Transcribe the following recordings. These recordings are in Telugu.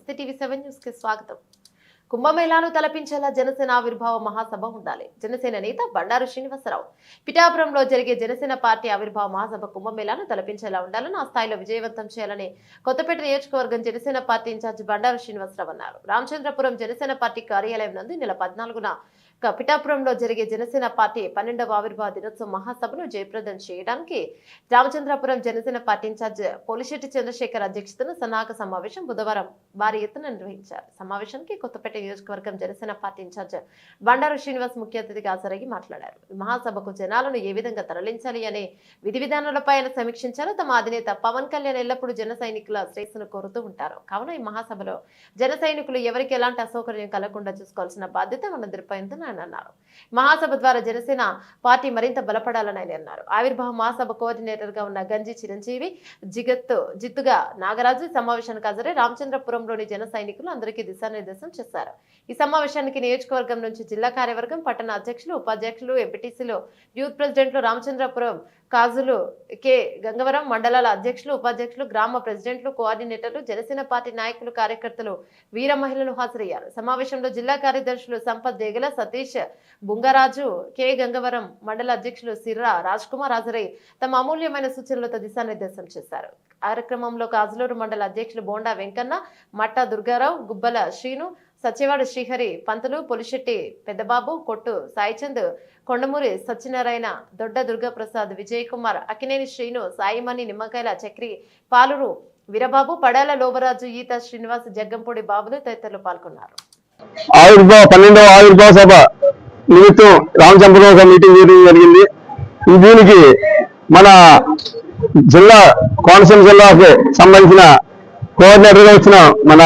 నమస్తే టీవీ 7 న్యూస్ కి స్వాగతం. కుంభమేళాను తలపించేలా జనసేన ఆవిర్భావ మహాసభ ఉండాలి. జనసేన నేత బండారు శ్రీనివాసరావు పిఠాపురంలో జరిగే జనసేన పార్టీ ఆవిర్భావ మహాసభ కుంభమేళాను తలపించేలా ఉండాలని ఆ స్థాయిలో విజయవంతం చేయాలని కొత్తపేట నియోజకవర్గం జనసేన పార్టీ ఇన్ఛార్జి బండారు శ్రీనివాసరావు అన్నారు. రామచంద్రపురం జనసేన పార్టీ కార్యాలయం నందు నెల 14న పిఠాపురంలో జరిగే జనసేన పార్టీ 12వ ఆవిర్భావ దినోత్సవ మహాసభను జయప్రదం చేయడానికి రామచంద్రపురం జనసేన పార్టీ ఇన్ఛార్జ్ పోలిశెట్టి చంద్రశేఖర్ అధ్యక్షతన సన్నాహక సమావేశం బుధవారం భారీ ఎత్తున నిర్వహించారు. సమావేశానికి కొత్తపేట నియోజకవర్గం జనసేన పార్టీ ఇన్ఛార్జ్ బండారు శ్రీనివాస్ ముఖ్య అతిథిగా హాజరై మాట్లాడారు. మహాసభకు జనాలను ఏ విధంగా తరలించాలి అనే విధి విధానాలపై ఆయన సమీక్షించారు. తమ అధినేత పవన్ కళ్యాణ్ ఎల్లప్పుడూ జన సైనికుల శ్రేయస్సును కోరుతూ ఉంటారు. కావున ఈ మహాసభలో జన సైనికులు ఎవరికి ఎలాంటి అసౌకర్యం కలగకుండా చూసుకోవాల్సిన బాధ్యత మనందరిపై ఉందని ఆయన అన్నారు. మహాసభ ద్వారా జనసేన పార్టీ మరింత బలపడాలని ఆయన అన్నారు. ఆవిర్భావ మహాసభ కోఆర్డినేటర్ గా ఉన్న గంజి చిరంజీవి జిత్తుగా నాగరాజు సమావేశానికి హాజరై రామచంద్రపురంలోని జన సైనికులు అందరికీ దిశానిర్దేశం చేశారు. ఈ సమావేశానికి నియోజకవర్గం నుంచి జిల్లా కార్యవర్గం, పట్టణ అధ్యక్షులు, ఉపాధ్యక్షులు, ఎంపీటీసీలు, యూత్ ప్రెసిడెంట్లు, రామచంద్రపురం కాజులు, కె గంగవరం మండలాల అధ్యక్షులు, ఉపాధ్యక్షులు, గ్రామ ప్రెసిడెంట్లు, కోఆర్డినేటర్లు, జనసేన పార్టీ నాయకులు, కార్యకర్తలు, వీర మహిళలు హాజరయ్యారు. సమావేశంలో జిల్లా కార్యదర్శులు సంపత్ దేగల, సతీష్ బుంగరాజు, కె గంగవరం మండల అధ్యక్షులు సిర్రా రాజ్ కుమార్ హాజరై తమ అమూల్యమైన సూచనలతో దిశానిర్దేశం చేశారు. కార్యక్రమంలో కాజులూరు మండల అధ్యక్షులు బోండా వెంకన్న, మట్టా దుర్గారావు, గుబ్బల శ్రీను, సత్యవాడు శ్రీహరి, పంతులు, పొలిశెట్టి పెద్దబాబు, కొట్టు సాయిచంద్, కొండమూరి సత్యనారాయణ, దొడ్డ దుర్గాప్రసాద్, విజయ్ కుమార్, అకినేని శ్రీను, సాయిమణి, నిమ్మకాయల చక్రి, పాలూరు వీరబాబు, పడాల లోబరాజు, ఈత శ్రీనివాస్, జగ్గంపూడి బాబులు తదితరులు పాల్గొన్నారు. 12వ ఆవిర్భావ సభ నిమిత్తం రామచంద్రపురం ఒక మీటింగ్ జరిగింది. దీనికి మన జిల్లా కోనసీమ జిల్లాకు సంబంధించిన కోఆర్డినేటర్ గా వచ్చిన మన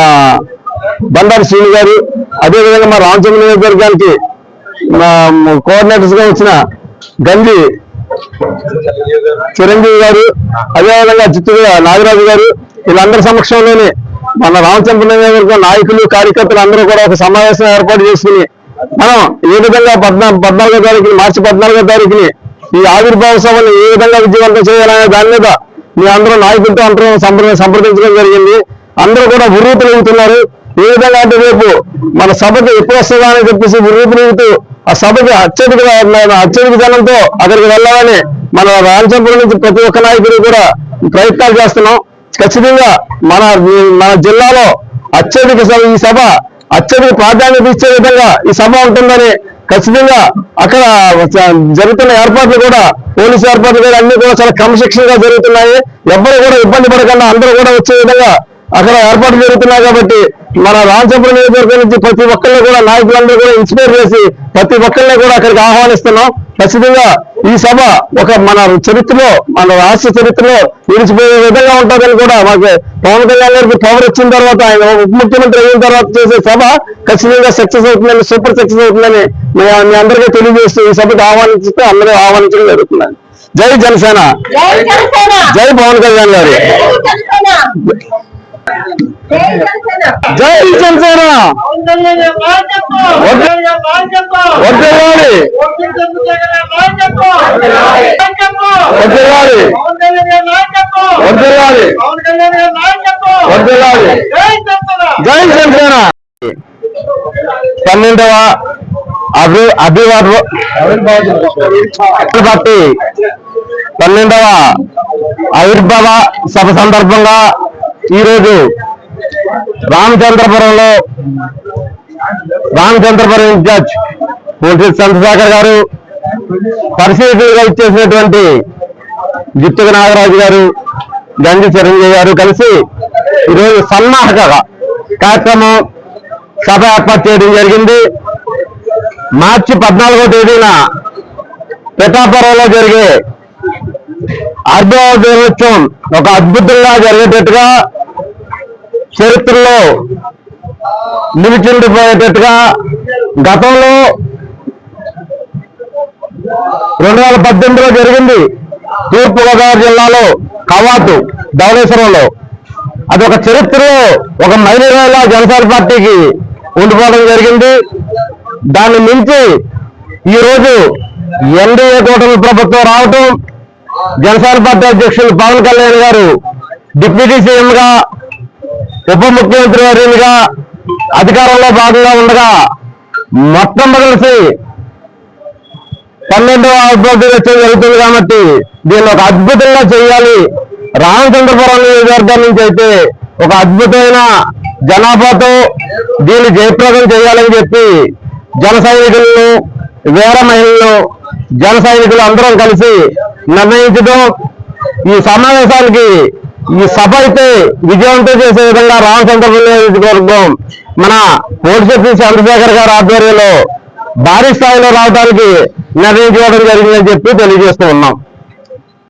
బండారు శ్రీను గారు, అదేవిధంగా మా రామచంద్ర నియోజకవర్గానికి కోఆర్డినేటర్స్ గా వచ్చిన గంజి చిరంజీవి గారు, అదేవిధంగా జిత్తుగా నాగరాజు గారు, వీళ్ళందరి సమక్షంలోనే మన రామచంద్ర నియోజకవర్గం నాయకులు, కార్యకర్తలు అందరూ కూడా ఒక సమావేశం ఏర్పాటు చేసుకుని మనం ఏ విధంగా 14వ తారీఖుని మార్చి 14వ తారీఖుని ఈ ఆవిర్భావ సభను ఏ విధంగా విజయవంతం చేయాలనే దాని మీద మీ అందరూ నాయకులతో అందరూ సంప్రదించడం జరిగింది. అందరూ కూడా ఉర్రూపులుగుతున్నారు. ఏ విధంగా అంటే రేపు మన సభకి ఎప్పుడు వస్తుందా అని చెప్పేసి ఉర్రూపులుగుతూ ఆ సభకి అత్యధిక జనంతో అక్కడికి వెళ్ళాలని మన రామచంద్రపురం నుంచి ప్రతి ఒక్క నాయకుడు కూడా ప్రయత్నాలు చేస్తున్నాం. ఖచ్చితంగా మన జిల్లాలో ఈ సభ అత్యధిక ప్రాధాన్యత ఇచ్చే విధంగా ఈ సభ ఉంటుందని ఖచ్చితంగా అక్కడ జరుగుతున్న ఏర్పాట్లు కూడా పోలీసు ఏర్పాట్లు కూడా అన్ని కూడా చాలా క్రమశిక్షణగా జరుగుతున్నాయి. ఎవ్వరు కూడా ఇబ్బంది పడకుండా అందరూ కూడా వచ్చే విధంగా అక్కడ ఏర్పాట్లు జరుగుతున్నాయి. కాబట్టి మన రామచంద్ర నియోజకవర్గం నుంచి ప్రతి ఒక్కరిని కూడా నాయకులందరూ కూడా ఇన్స్పైర్ చేసి ప్రతి ఒక్కరిని కూడా అక్కడికి ఆహ్వానిస్తున్నాం. ఖచ్చితంగా ఈ సభ ఒక మన చరిత్రలో, మన రాష్ట్ర చరిత్రలో నిలిచిపోయే విధంగా ఉంటుందని కూడా మాకు పవన్ కళ్యాణ్ గారికి పవర్ వచ్చిన తర్వాత, ఆయన ఉప ముఖ్యమంత్రి అయిన తర్వాత చేసే సభ ఖచ్చితంగా సక్సెస్ అవుతుందని, సూపర్ సక్సెస్ అవుతుందని మీ అందరికీ తెలియజేస్తూ ఈ సభకు ఆహ్వానిస్తే అందరూ ఆహ్వానించడం జరుగుతుంది. జై జనసేన, జై పవన్ కళ్యాణ్ గారు, జై జనసేన, వడ్డేవాడి వడ్డేవాడి వడ్డేవాడి వడ్డేవాడి, జై జనసేన. 12వ ఆవిర్భావ సభ సందర్భంగా ఈరోజు రామచంద్రపురం ఇన్ఛార్జ్ పోలిశెట్టి చంద్రశేఖర్ గారు, పరిశీలకులుగా ఇచ్చేసినటువంటి జిత్తుగా నాగరాజు గారు, గంజి చిరంజీవి గారు కలిసి ఈరోజు సన్నాహక కార్యక్రమం సభ ఏర్పాటు చేయడం జరిగింది. మార్చి 14వ తేదీన పిఠాపురంలో జరిగే ఆవిర్భావ దినోత్సవం ఒక అద్భుతంగా జరిగేటట్టుగా, చరిత్రలో నిలిచిండిపోయేటట్టుగా, గతంలో 2018లో జరిగింది తూర్పుగోదావరి జిల్లాలో కవాతు ధవళేశ్వరంలో. అదొక చరిత్రలో ఒక మైలురాయిలా జనసేన పార్టీకి ఉండిపోవడం జరిగింది. దాన్ని మించి ఈరోజు ఎన్డీఏ కూటమి ప్రభుత్వం రావటం, జనసేన పార్టీ అధ్యక్షులు పవన్ కళ్యాణ్ గారు డిప్యూటీ సీఎం గా ఉప ముఖ్యమంత్రి వర్యులుగా అధికారంలో భాగంగా ఉండగా మొట్టమొదటి 12వ అభివృద్ధి జరుగుతుంది కాబట్టి దీన్ని ఒక అద్భుతంగా చేయాలి. రామచంద్రపురం నియోజకవర్గం నుంచి అయితే ఒక అద్భుతమైన జనాభాతో దీన్ని జయప్రదం చేయాలని చెప్పి జన సైనికులను, వీర మహిళలను, జన సైనికులు అందరం కలిసి నిర్ణయించడం, ఈ సమావేశానికి ఈ సభ అయితే విజయవంతం చేసే విధంగా రామచంద్రపురం నియోజకవర్గం మన కోటిశెట్టి చంద్రశేఖర్ గారి ఆధ్వర్యంలో భారీ స్థాయిలో రావడానికి నిర్ణయించుకోవడం జరిగిందని చెప్పి తెలియజేస్తూ ఉన్నాం.